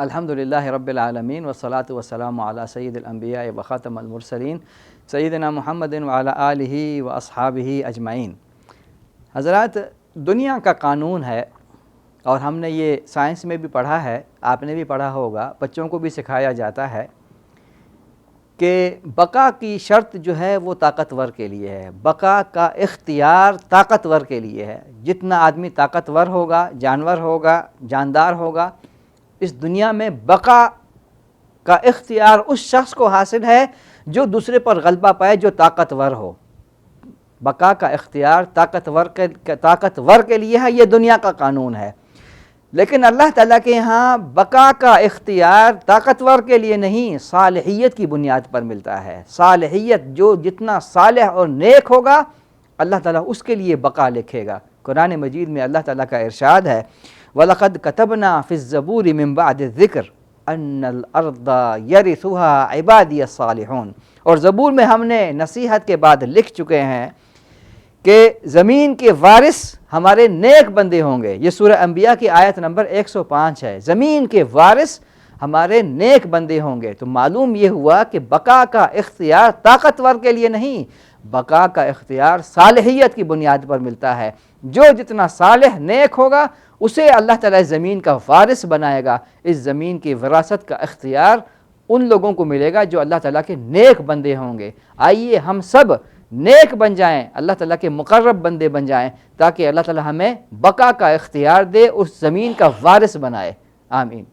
الحمدللہ رب العالمین والصلاة والسلام علی سید الانبیاء و خاتم المرسلین سیدنا محمد وعلی آلہ و اصحابہ اجمعین۔ حضرات، دنیا کا قانون ہے اور ہم نے یہ سائنس میں بھی پڑھا ہے، آپ نے بھی پڑھا ہوگا، بچوں کو بھی سکھایا جاتا ہے کہ بقا کی شرط جو ہے وہ طاقتور کے لیے ہے، بقا کا اختیار طاقتور کے لیے ہے۔ جتنا آدمی طاقتور ہوگا، جانور ہوگا، جاندار ہوگا، اس دنیا میں بقا کا اختیار اس شخص کو حاصل ہے جو دوسرے پر غلبہ پائے، جو طاقتور ہو۔ بقا کا اختیار طاقتور کے لیے ہے، یہ دنیا کا قانون ہے۔ لیکن اللہ تعالیٰ کے ہاں بقا کا اختیار طاقتور کے لیے نہیں، صالحیت کی بنیاد پر ملتا ہے۔ صالحیت، جو جتنا صالح اور نیک ہوگا اللہ تعالیٰ اس کے لیے بقا لکھے گا۔ قرآن مجید میں اللہ تعالیٰ کا ارشاد ہے وَلَقَدْ كَتَبْنَا فِي الزَّبُورِ مِن بَعْدِ الذِّكْرِ أَنَّ الْأَرْضَ يَرِثُهَا عِبَادِيَ الصَّالِحُونَ، اور زبور میں ہم نے نصیحت کے بعد لکھ چکے ہیں کہ زمین کے وارث ہمارے نیک بندے ہوں گے۔ یہ سورہ انبیاء کی آیت نمبر 105 ہے۔ زمین کے وارث ہمارے نیک بندے ہوں گے۔ تو معلوم یہ ہوا کہ بقا کا اختیار طاقتور کے لیے نہیں، بقا کا اختیار صالحیت کی بنیاد پر ملتا ہے۔ جو جتنا صالح نیک ہوگا اسے اللہ تعالیٰ زمین کا وارث بنائے گا۔ اس زمین کی وراثت کا اختیار ان لوگوں کو ملے گا جو اللہ تعالیٰ کے نیک بندے ہوں گے۔ آئیے ہم سب نیک بن جائیں، اللہ تعالیٰ کے مقرب بندے بن جائیں، تاکہ اللہ تعالیٰ ہمیں بقا کا اختیار دے، اس زمین کا وارث بنائے۔ آمین۔